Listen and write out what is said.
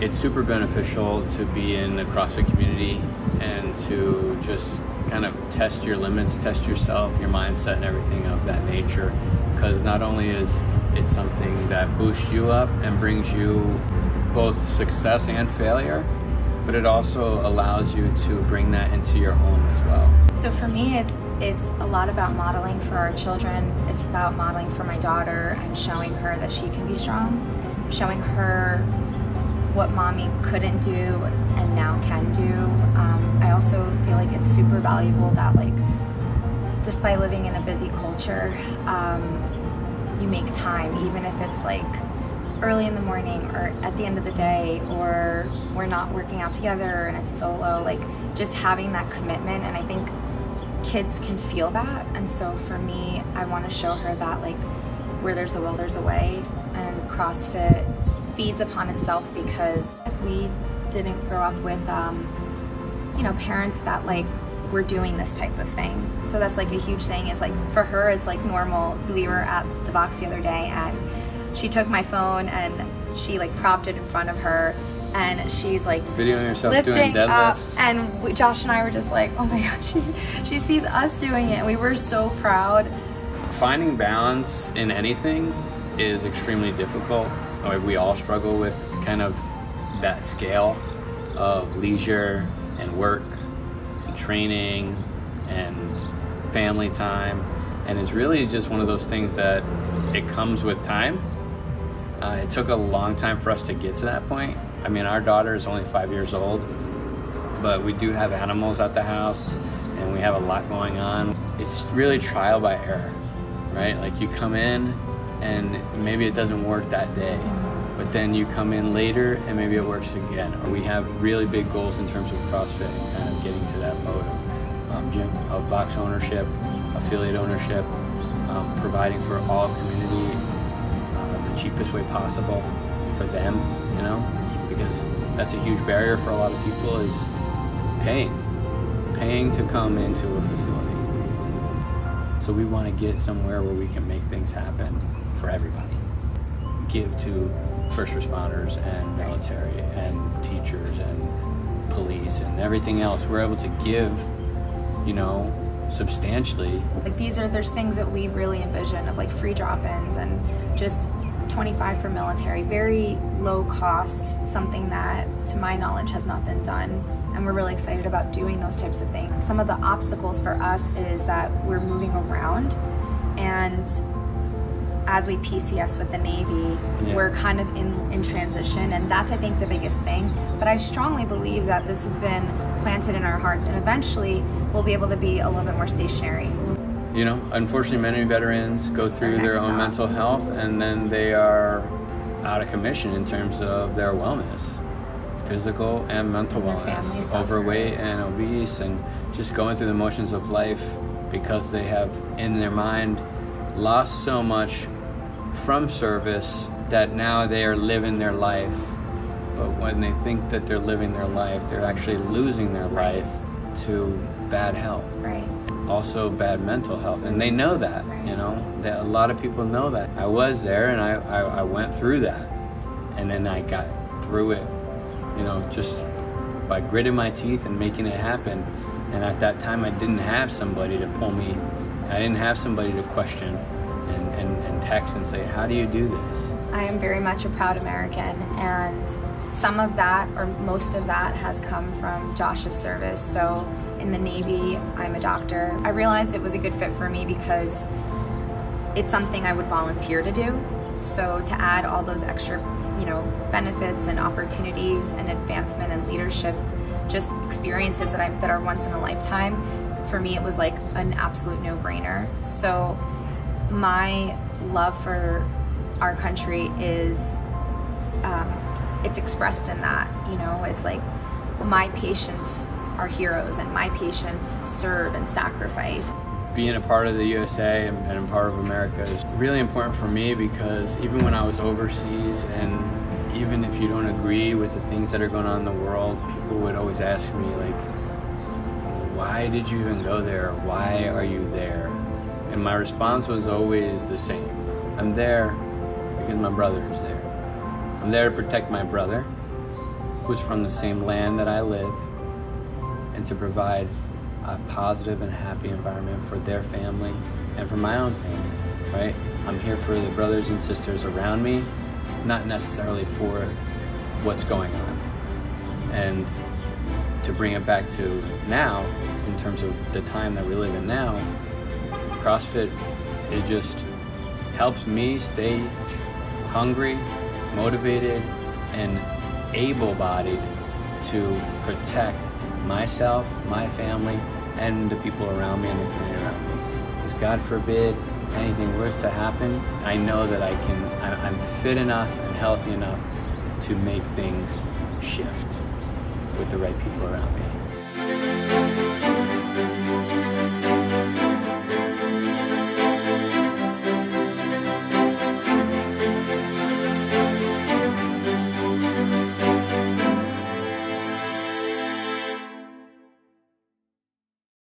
it's super beneficial to be in the CrossFit community and to just kind of test your limits, test yourself, your mindset and everything of that nature, because not only is it something that boosts you up and brings you both success and failure, but it also allows you to bring that into your home as well. So for me, it's a lot about modeling for our children. It's about modeling for my daughter and showing her that she can be strong, showing her what mommy couldn't do and now can do. I also feel like it's super valuable that, like, despite living in a busy culture, you make time, even if it's like early in the morning or at the end of the day, or we're not working out together and it's solo, like just having that commitment. And I think kids can feel that. And so for me, I want to show her that, like, where there's a will, there's a way. And CrossFit feeds upon itself, because if we didn't grow up with, you know, parents that like were doing this type of thing. So that's like a huge thing. It's like, for her, it's like normal. We were at the box the other day and she took my phone and she like propped it in front of her, and she's like videoing herself lifting doing deadlifts. Up, and Josh and I were just like, oh my God, she sees us doing it, and we were so proud. Finding balance in anything is extremely difficult. We all struggle with kind of that scale of leisure and work and training and family time, and it's really just one of those things that it comes with time. It took a long time for us to get to that point. I mean, our daughter is only 5 years old, but we do have animals at the house and we have a lot going on. It's really trial by error, right? Like, you come in and maybe it doesn't work that day, but then you come in later and maybe it works again. Or we have really big goals in terms of CrossFit and kind of getting to that mode of box ownership, affiliate ownership, providing for all community the cheapest way possible for them, you know, because that's a huge barrier for a lot of people, is paying to come into a facility. So we want to get somewhere where we can make things happen for everybody. Give to first responders and military and teachers and police and everything else. We're able to give, you know, substantially. Like, there's things that we really envision of, like, free drop-ins and just 25 for military, very low cost, something that to my knowledge has not been done, and we're really excited about doing those types of things. Some of the obstacles for us is that we're moving around, and as we PCS with the Navy, we're kind of in transition, and that's, I think, the biggest thing. But I strongly believe that this has been planted in our hearts, and eventually we'll be able to be a little bit more stationary. You know, unfortunately, many veterans go through their own mental health, and then they are out of commission in terms of their wellness, physical and mental wellness, overweight and obese, and just going through the motions of life because they have in their mind lost so much from service that now they are living their life. But when they think that they're living their life, they're actually losing their life to bad health. Right. Also bad mental health, and they know that, you know, that a lot of people know that. I was there and I went through that, and then I got through it, you know, just by gritting my teeth and making it happen. And at that time I didn't have somebody to pull me, I didn't have somebody to question and text and say, how do you do this? I am very much a proud American, and some of that, or most of that, has come from Josh's service. So in the Navy, I'm a doctor. I realized it was a good fit for me because it's something I would volunteer to do. So to add all those extra, you know, benefits and opportunities and advancement and leadership, just experiences that are once in a lifetime, for me it was like an absolute no-brainer. So my love for our country is, it's expressed in that, you know, it's like my patients are heroes and my patients serve and sacrifice. Being a part of the USA and a part of America is really important for me, because even when I was overseas, and even if you don't agree with the things that are going on in the world, people would always ask me, like, why did you even go there? Why are you there? And my response was always the same. I'm there because my brother is there. I'm there to protect my brother, who's from the same land that I live, and to provide a positive and happy environment for their family and for my own family, right? I'm here for the brothers and sisters around me, not necessarily for what's going on. And to bring it back to now, in terms of the time that we live in now, CrossFit, it just helps me stay hungry, motivated, and able-bodied to protect myself, my family, and the people around me and the community around me. Because God forbid anything was to happen, I know that I'm fit enough and healthy enough to make things shift with the right people around me.